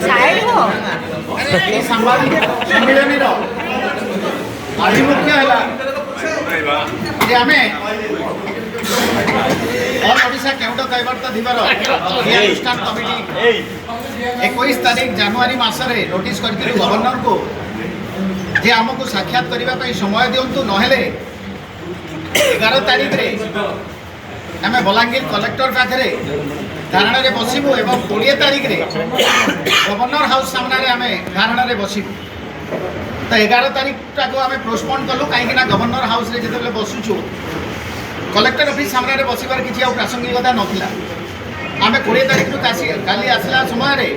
Side ହୁଅ। ସାମ୍ବାଦିକ ସମ୍ମିଳନୀର ଆଭିମୁଖ୍ୟ ହେଲା ଯେ ଆମେ ଅଲ୍ ଓଡ଼ିଶା କେଉଁଟ କୈବର୍ତ୍ତ ଦିବର କ୍ରିୟାନୁଷ୍ଠାନ କମିଟି 21 ତାରିଖ ଜାନୁଆରୀ ମାସରେ ନୋଟିସ୍ କରିଥିଲୁ ଗଭର୍ଣ୍ଣରଙ୍କୁ ଯେ ଆମକୁ ସାକ୍ଷାତ କରିବା ପାଇଁ ସମୟ ଦିଅନ୍ତୁ, ନହେଲେ 11 ତାରିଖରେ ଆମେ ବଲାଙ୍ଗୀର କଲେକ୍ଟର ପାଖରେ ଧାରଣାରେ ବସିବୁ ଏବଂ 20 ତାରିଖରେ ଗଭର୍ଣ୍ଣର ହାଉସ୍ ସାମ୍ନାରେ ଆମେ ଧାରଣାରେ ବସିବୁ। ତ 11 ତାରିଖଟାକୁ ଆମେ ପୋଷ୍ଟପୋନ୍ କଲୁ, କାହିଁକିନା ଗଭର୍ଣ୍ଣର ହାଉସ୍ରେ ଯେତେବେଳେ ବସୁଛୁ କଲେକ୍ଟର ଅଫିସ୍ ସାମ୍ନାରେ ବସିବାର କିଛି ଆଉ ପ୍ରାସଙ୍ଗିକତା ନଥିଲା। ଆମେ 20 ତାରିଖରୁ କାଲି ଆସିଲା ସମୟରେ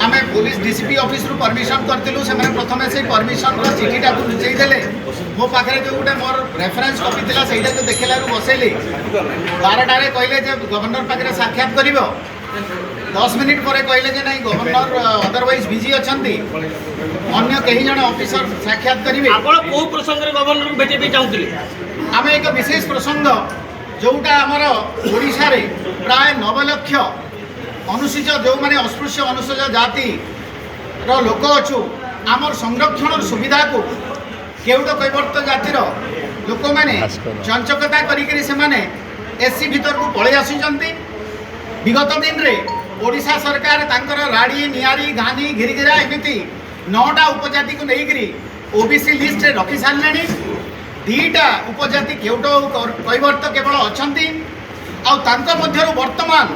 ଆମେ पुलिस डीसीपी ऑफिस रु परमिशन करथिलु। से प्रथमे से परमिशन रो चिठीटा को लुचेई देले। मो पाखरे जो गोटे मोर रेफरेंस कॉपी थिला सेटा को देखला रु बसेली 12 टारे कहले जे गवर्नर पाखरे साक्षात करिवो। 10 मिनिट परे कहले जे नहीं गवर्नर अदरवाइज बिजी अछंती, अन्य कहीं जण ऑफिसर साक्षात करिवे। आपण को प्रसंग रे गवर्नर को भेटे पे चाहुतले? आमे एक विशेष प्रसंग जोटा हमर ओडिसा रे प्राय 9 लाख अनुसूचित जो माने अस्पृश्य अनुसूचित जाति लोक अच्छु आमर संरक्षण सुविधा को केउट कैवर्त जातिर लोक मैंने चंचकता करिकरी से माने एससी भीतर को पळे आसीचंती। विगत दिन रे ओडिशा सरकार तांकर राड़ी नियारी घानी घिरिगिरा एमिति 9टा उपजाति को लेकरी ओबीसी लिस्ट रे रखी सारलेनी। 2टा उपजाति केउट कैवर्त केवल अछंती आ तांको मध्यरु वर्तमान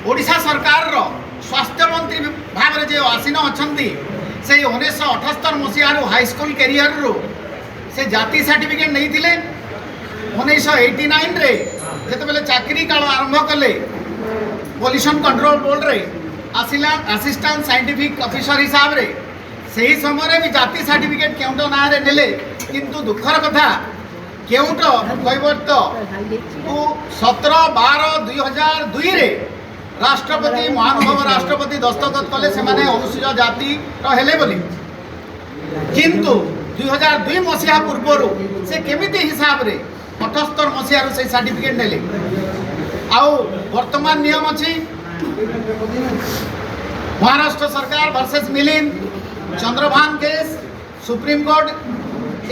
ओडिशा सरकार रो स्वास्थ्य मंत्री भाव में जो आसीन अच्छा से 1978 मसीह हाईस्कूल कैरियर रू से जाति सर्टिफिकेट नहीं थिले। 1989 रे जेतेबेले चाकरी काल आरंभ कले पॉल्यूशन कंट्रोल बोर्ड रे आसिला असिस्टेंट साइंटिफिक ऑफिसर हिसाब रे सही समय भी जाति सर्टिफिकेट केउट ना रे नेले। किंतु दुखर कथा केउट कैवर्त को 17/12/2002 रे राष्ट्रपति महानुभव राष्ट्रपति दस्तखत कले से माने अनुसूचित जाति हेले बोली। किंतु 2002 मसीहा पूर्वर से केमिति हिसाब रे 78 मसीहा से सर्टिफिकेट नेले। आउ वर्तमान नियम अछि महाराष्ट्र सरकार versus Milind Chandrabhan case supreme court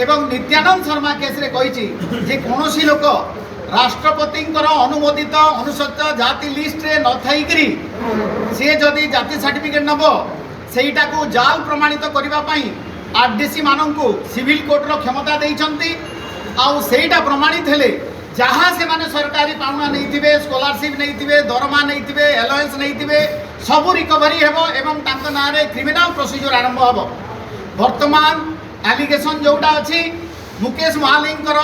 एवं नित्यानंद शर्मा केस रे कहिछि जे कोनोसी लोक राष्ट्रपति अनुमोदित अनुसूचित जाति लिस्ट रे न थाइकरी से जदि जाति सर्टिफिकेट नब सेटा को जाल प्रमाणित करबा पई आरडीसी माननकु सिविल कोर्ट रो क्षमता देइछंती। आउ सेटा प्रमाणित हेले जहाँ से माने सरकारी पाउना नहीं थिबे, स्कॉलरशिप नहीं थिबे, दरमा नहीं थिबे, एलाउंस नहीं थिबे, सब रिकवरी हेबो एवं तांको नाम रे क्रिमिनल प्रोसीजर आरंभ हेबो। वर्तमान एलिगेशन जोटा अछि मुकेश महालिंगर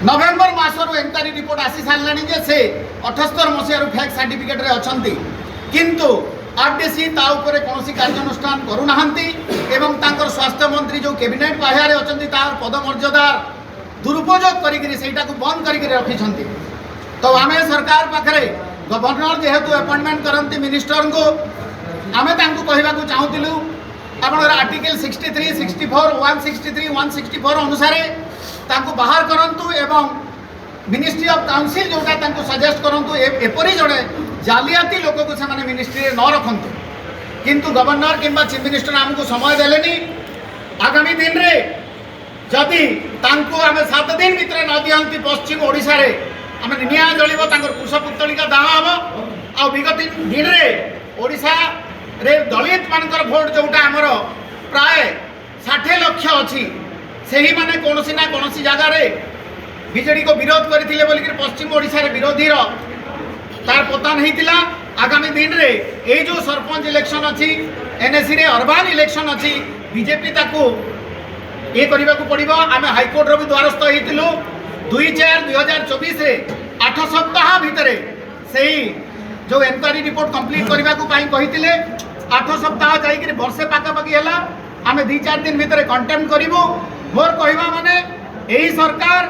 नवेम्बर मासरू एनक्वारी रिपोर्ट आसी सारे से 78 मसीह फेक सर्टिफिकेट रे अछंती। किंतु आरडीसी ता ऊपर कौन कार्यानुष्ठान करूना एवं तांकर स्वास्थ्य मंत्री जो कैबिनेट पाह्यारे अछंती तार पदमर्यादार दुरुपयोग करिकरी सेटा को बंद करिकरी रखिछंती। तो आमे सरकार पाखरे गवर्नर जेहेतु अपॉइंटमेंट करंती मिनिस्टर को आमे तांको कहबा को चाहूतिलु आपनर आर्टिकल 63 64 163 164 अनुसार तांको बाहर करंतु एवं मिनिस्ट्री ऑफ काउंसिल जोटा तांको सजेस्ट करंतु एपरी जड़े जालियाती लोक को से माने मिनिस्ट्री रे न रखंतु। किंतु गवर्नर किंबा चीफ मिनिस्टर हमको समय देलेनी। आगामी दिन रे जदि तांको आमे 7 दिन भितर न दियंती पश्चिम ओडिसा रे आमे निया जळिबो तांकर कुशपुत्तलिका दाह हबो। आ विगत दिन रे ओडिसा रे दलित मानकर भोट जोटा हमर प्राय 60 लाख अछि सही माने कोनोसी ना कोनोसी जगह रे बीजेडी को विरोध करथिले बोली कि पश्चिम ओडिसा रे विरोधी रो तार पतन हेतिला। आगामी दिन रे ए जो सरपंच इलेक्शन अछि एनएससी रे अर्बन इलेक्शन अछि बीजेपी ताको ए करबा को पड़िबो। आमे हाई कोर्ट रो भी द्वारस्थ हेतिलु 2/4/2024 रे 8 सप्ताह भितरे सही जो एनक्वारी रिपोर्ट कंप्लीट करबा को पाई कहितिले 8 सप्ताह जाई कि वर्षे पाका पाकी हला आमे 2-4 दिन भितरे कंटेम्प्ट करिवो। मोर कहवा माने एही सरकार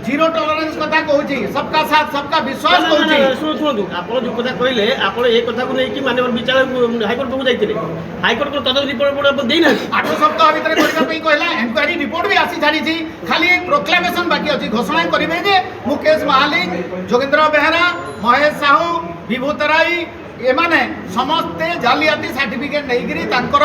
जीरो टॉलरेंस कथा कहूची, सबका साथ सबका विश्वास कहूची। सुनो आपण जो कथा कहले आपण ए कथा को नै कि माननीय विचार हाईकोर्ट को जाइतिले हाईकोर्ट को तदन रिपोर्ट देई ना 8 सप्ताह भितर करबा पई कहला एनक्वायरी रिपोर्ट भी आसी छाड़ी छी। खाली प्रोक्लेमेशन बाकी अछि, घोषणा करिवे जे मुकेश महालिंग, जोगेंद्र बेहरा, महेश साहू, विभूत राय एमाने समस्ते जालियाती सर्टिफिकेट नहीं तांकर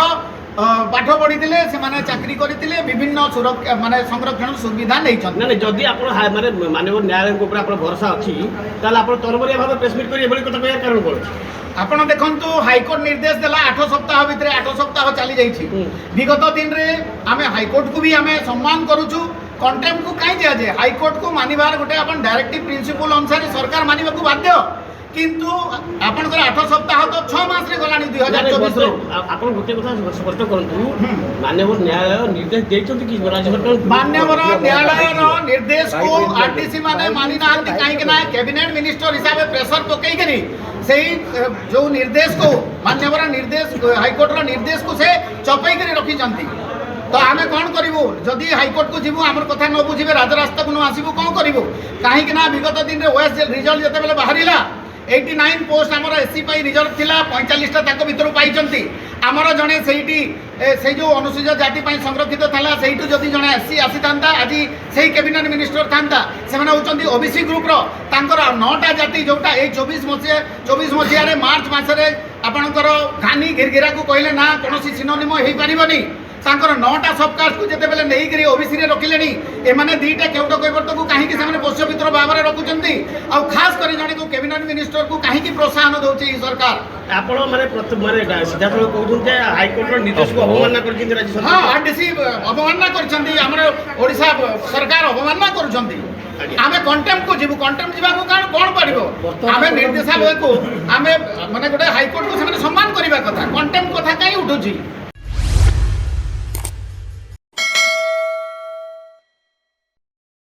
पाठ पढ़ी से चाकरी करते विभिन्न सुरक्षा माने संरक्षण सुविधा नहीं ना ना जदि आप माने माननीय न्यायालय ऊपर आप भरोसा अच्छी ताल आप तरबरिया भाव प्रेसमिट कर कथा कह कारण कौन आपण देखंतु हाईकोर्ट निर्देश देला 8 सप्ताह भितर 8 सप्ताह चली जाइछि विगत दिन रे आमे हाईकोर्ट को भी आमे सम्मान करूछु कंटेम्प्ट को काई दिया जे हाईकोर्ट को मानिबार गोटे अपन डायरेक्टिव प्रिंसिपल अनुसार सरकार मानिबा को बाध्य किंतु आपनकर 8 सप्ताह तो 6 मास रे गलानी 2024 रे आपण गोटे कथा स्पष्ट करंतु माननीय न्यायालय निर्देश देइछन्ति कि राज्य सरकार माननीय न्यायालय रो निर्देश को आरटीसी माने मानि नाहंती काई के ना कैबिनेट मिनिस्टर हिसाब प्रेशर पकई करी सेही जो निर्देश को मान्यवर निर्देश हाईकोर्ट रो निर्देश को से चपाई करी रखी जंती तो आमे कौन करिवो जदि हाईकोर्ट को जीवो हमर कथा न बुझिबे राजरास्ता को न आसीबो कौन करिवो काहे कि ना विगत दिन रे ओएस रिजल्ट जते बेले बाहरिला 89 पोस्ट आमर एससी पाई रिजर्व थिला 45 टा ताको भितर पाइचंती आमर जणे सेठी से जो अनुसूचित जाति पाई संरक्षित थाला सेठु जदि जणे एससी आसी थांता आज सेही कैबिनेट मिनिस्टर थांता से माने होचंती ओबीसी ग्रुप रो तांकर 9टा जाति जोटा ए 24 मसिया रे मार्च मासरे आपनकर घानी गिरगिरा को कहले ना कोनोसी सिनोनिम हेई परिबनी तांकर 9टा सबकास्ट को जेते बेले नेई करी ओबीसी रे रखिलेनी ए माने दीटा केउटो कइबर्त को काहे कि सामने पोष्य मित्र बाबरे रखुचंती आ खास करी जणे को कैबिनेट मिनिस्टर को काहे कि प्रोत्साहन दोचे ई सरकार आपण माने प्रथम माने सिद्धार्थ कहउछन जे हाईकोर्ट रो निर्देश को अवमानना करछिन राज्य सरकार हां आरडीसी अवमानना करछंती हमर ओडिसा सरकार अवमानना करछंती आमे कंटेम्प्ट को जीवु कंटेम्प्ट जीवा को कान कोन पड़िबो आमे निर्देशालय को आमे माने गोटे हाईकोर्ट को से सम्मान करिबा कथा कंटेम्प्ट कथा काई उठुची